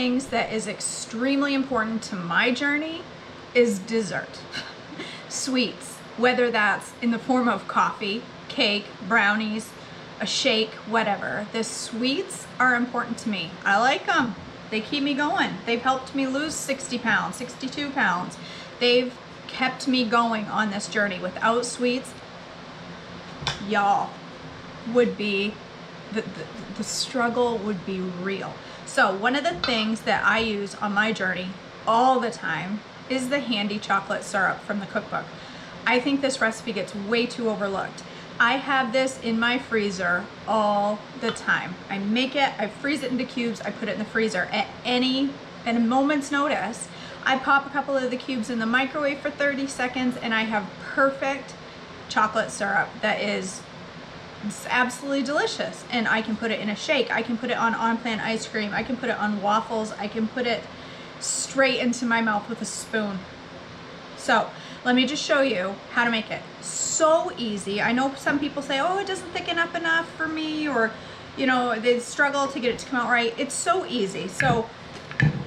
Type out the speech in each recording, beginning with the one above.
things that is extremely important to my journey is dessert. Sweets, whether that's in the form of coffee, cake, brownies, a shake, whatever. The sweets are important to me. I like them. They keep me going. They've helped me lose 60 pounds, 62 pounds. They've kept me going on this journey. Without sweets, y'all, would be, the struggle would be real. So one of the things that I use on my journey all the time is the handy chocolate syrup from the cookbook. I think this recipe gets way too overlooked. I have this in my freezer all the time. I make it, I freeze it into cubes, I put it in the freezer at a moment's notice. I pop a couple of the cubes in the microwave for 30 seconds and I have perfect chocolate syrup that is absolutely delicious. And I can put it in a shake, I can put it on plant ice cream, I can put it on waffles, I can put it straight into my mouth with a spoon. So let me just show you how to make it. So easy. I know some people say, oh, it doesn't thicken up enough for me, or, you know, they struggle to get it to come out right. It's so easy. So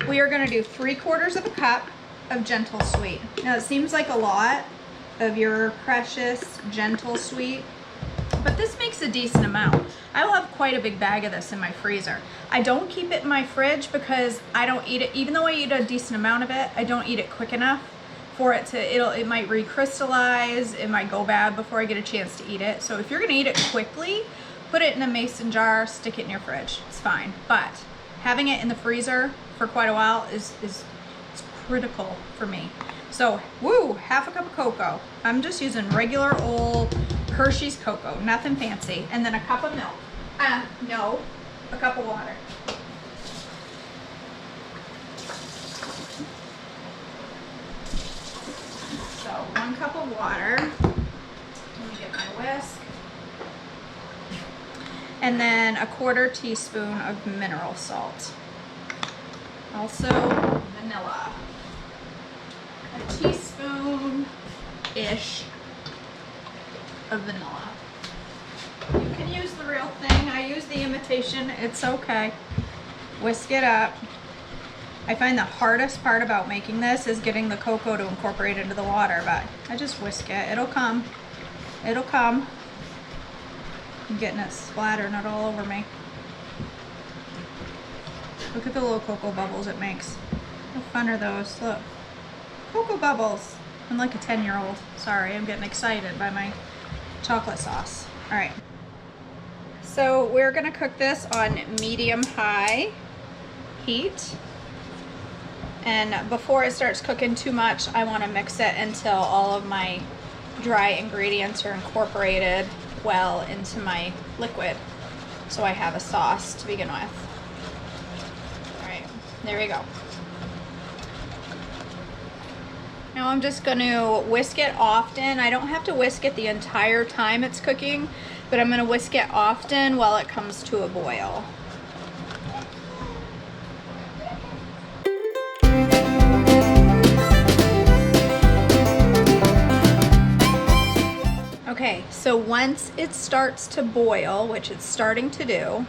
we are gonna do 3/4 of a cup of Gentle Sweet. Now it seems like a lot of your precious Gentle Sweet, but this makes a decent amount. I will have quite a big bag of this in my freezer. I don't keep it in my fridge because I don't eat it, even though I eat a decent amount of it, I don't eat it quick enough for it to, it might recrystallize, it might go bad before I get a chance to eat it. So if you're gonna eat it quickly, put it in a mason jar, stick it in your fridge, it's fine. But having it in the freezer for quite a while is critical for me. So, woo, 1/2 cup of cocoa. I'm just using regular old Hershey's cocoa, nothing fancy. And then a cup of milk. No, a cup of water. So 1 cup of water. Let me get my whisk. And then a 1/4 teaspoon of mineral salt. Also vanilla. A teaspoon-ish of vanilla. You can use the real thing. I use the imitation. It's okay. Whisk it up. I find the hardest part about making this is getting the cocoa to incorporate into the water, but I just whisk it. It'll come. It'll come. I'm getting it splattering it all over me. Look at the little cocoa bubbles it makes. How fun are those? Look. Cocoa bubbles. I'm like a 10-year-old. Sorry, I'm getting excited by my chocolate sauce. All right. So we're gonna cook this on medium-high heat. And before it starts cooking too much, I wanna mix it until all of my dry ingredients are incorporated well into my liquid. So I have a sauce to begin with. All right, there we go. Now I'm just gonna whisk it often. I don't have to whisk it the entire time it's cooking, but I'm gonna whisk it often while it comes to a boil. Okay, so once it starts to boil, which it's starting to do,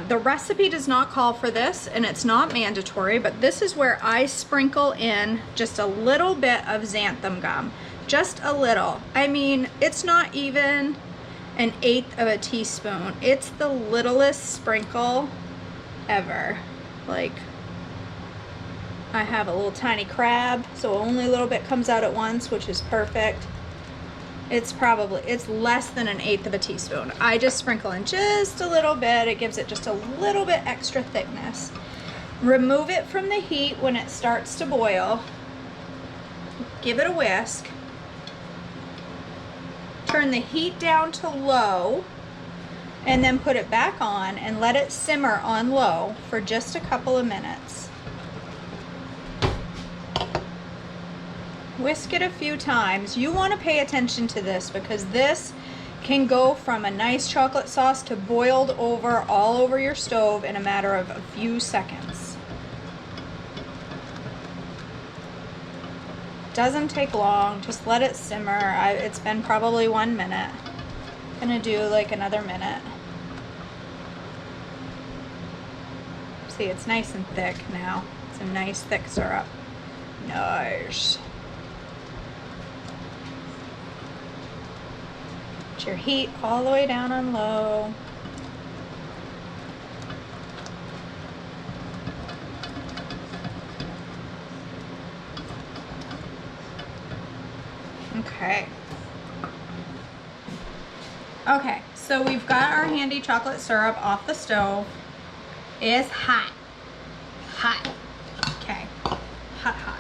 the recipe does not call for this and it's not mandatory, but this is where I sprinkle in just a little bit of xanthan gum. Just a little. I mean, it's not even 1/8 of a teaspoon. It's the littlest sprinkle ever. Like, I have a little tiny crab, so only a little bit comes out at once, which is perfect. It's less than 1/8 of a teaspoon. I just sprinkle in just a little bit. It gives it just a little bit extra thickness. Remove it from the heat when it starts to boil. Give it a whisk. Turn the heat down to low and then put it back on and let it simmer on low for just a couple of minutes. Whisk it a few times. You want to pay attention to this because this can go from a nice chocolate sauce to boiled over all over your stove in a matter of a few seconds. Doesn't take long, just let it simmer. It's been probably 1 minute. I'm gonna do like another minute. See, it's nice and thick now. It's a nice thick syrup. Nice. Put your heat all the way down on low. Okay. Okay, so we've got our handy chocolate syrup off the stove. It's hot. Hot. Okay. Hot, hot.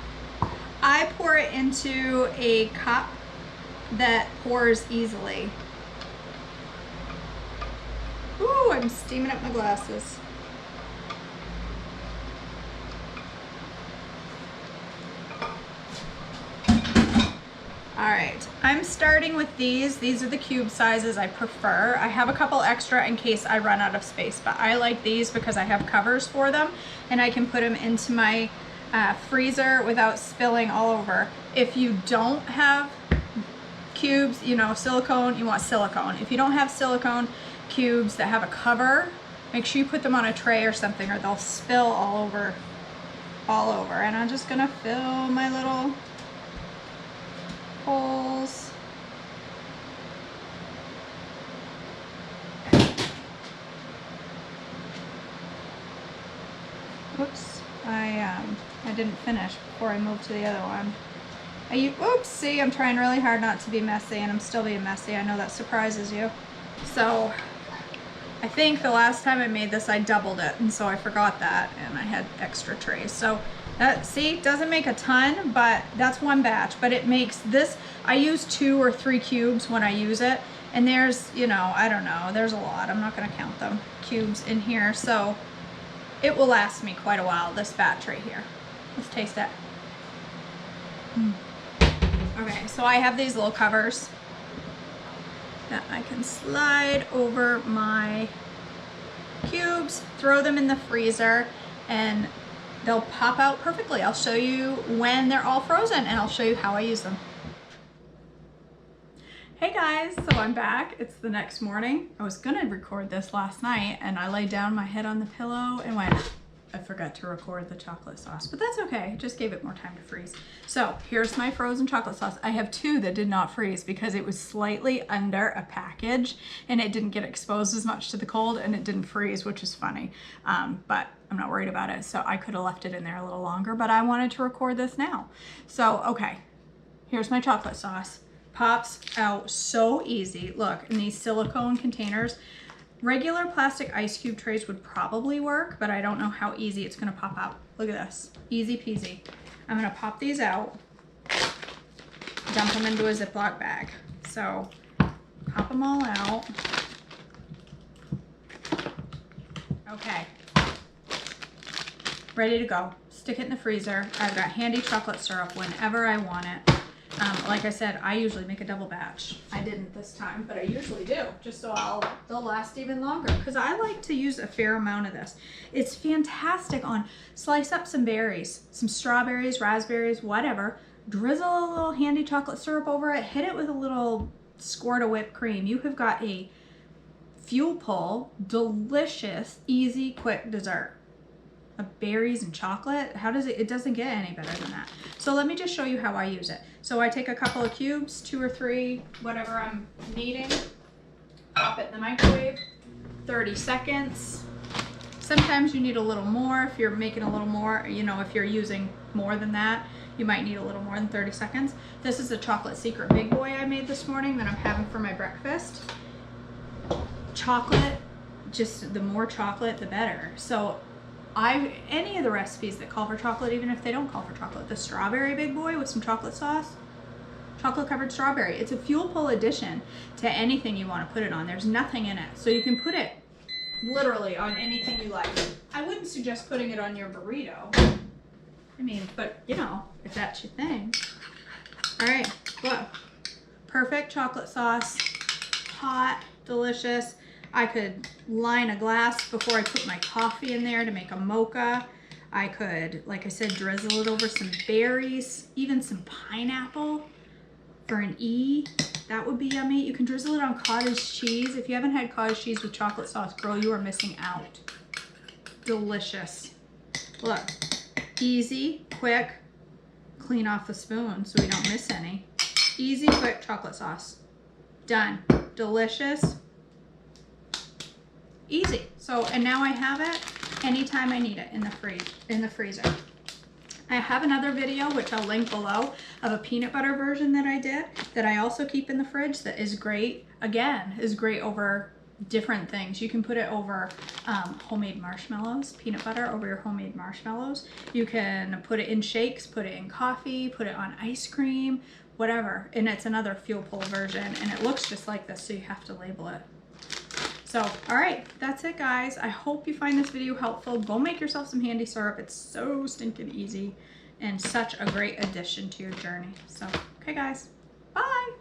I pour it into a cup that pours easily. Ooh, I'm steaming up my glasses. All right, I'm starting with these. These are the cube sizes I prefer. I have a couple extra in case I run out of space, but I like these because I have covers for them and I can put them into my freezer without spilling all over. If you don't have cubes, you know, silicone, you want silicone. If you don't have silicone cubes that have a cover, make sure you put them on a tray or something or they'll spill all over. And I'm just gonna fill my little holes. Oops, I didn't finish before I moved to the other one. Oops, see, I'm trying really hard not to be messy and I'm still being messy. I know that surprises you. So I think the last time I made this I doubled it and so I forgot that and I had extra trays. So that, see, doesn't make a ton, but that's one batch, but it makes this, I use 2 or 3 cubes when I use it. And there's, you know, I don't know, there's a lot, I'm not gonna count them, cubes in here. So it will last me quite a while, this batch right here. Let's taste it. Okay, so I have these little covers that I can slide over my cubes, throw them in the freezer, and they'll pop out perfectly. I'll show you when they're all frozen and I'll show you how I use them. Hey guys, so I'm back. It's the next morning. I was gonna record this last night and I laid down my head on the pillow and went, I forgot to record the chocolate sauce, but that's okay. Just gave it more time to freeze. So here's my frozen chocolate sauce. I have 2 that did not freeze because it was slightly under a package and it didn't get exposed as much to the cold and it didn't freeze, which is funny. But I'm not worried about it. So I could have left it in there a little longer, but I wanted to record this now. So, okay, here's my chocolate sauce. Pops out so easy. Look, in these silicone containers, regular plastic ice cube trays would probably work, but I don't know how easy it's gonna pop out. Look at this, easy peasy. I'm gonna pop these out, dump them into a Ziploc bag. So pop them all out. Okay, ready to go. Stick it in the freezer. I've got handy chocolate syrup whenever I want it. Like I said, I usually make a double batch. I didn't this time, but I usually do, just so they'll last even longer. Because I like to use a fair amount of this. It's fantastic on, slice up some berries, some strawberries, raspberries, whatever. Drizzle a little handy chocolate syrup over it. Hit it with a little squirt of whipped cream. You have got a fuel pull, delicious, easy, quick dessert. Of berries and chocolate. How does it doesn't get any better than that. So let me just show you how I use it. So I take a couple of cubes, 2 or 3, whatever I'm needing, pop it in the microwave, 30 seconds. Sometimes you need a little more. If you're making a little more, you know, if you're using more than that, you might need a little more than 30 seconds. This is the Chocolate Secret Big Boy I made this morning that I'm having for my breakfast. Chocolate, just the more chocolate, the better. So any of the recipes that call for chocolate, even if they don't call for chocolate, the Strawberry Big Boy with some chocolate sauce, chocolate covered strawberry. It's a fuel pull addition to anything you want to put it on. There's nothing in it. So you can put it literally on anything you like. I wouldn't suggest putting it on your burrito. I mean, but you know, if that's your thing. All right, look, perfect chocolate sauce, hot, delicious. I could line a glass before I put my coffee in there to make a mocha. I could, like I said, drizzle it over some berries, even some pineapple for an E. That would be yummy. You can drizzle it on cottage cheese. If you haven't had cottage cheese with chocolate sauce, girl, you are missing out. Delicious. Look, easy, quick, clean off the spoon so we don't miss any. Easy, quick chocolate sauce. Done. Delicious. Easy. So, and now I have it anytime I need it in the freezer. I have another video, which I'll link below, of a peanut butter version that I did that I also keep in the fridge that is great. Again, is great over different things. You can put it over homemade marshmallows, peanut butter over your homemade marshmallows. You can put it in shakes, put it in coffee, put it on ice cream, whatever. And it's another fuel pull version, and it looks just like this, so you have to label it. So, all right, that's it, guys. I hope you find this video helpful. Go make yourself some handy syrup. It's so stinking easy and such a great addition to your journey. So, okay, guys, bye.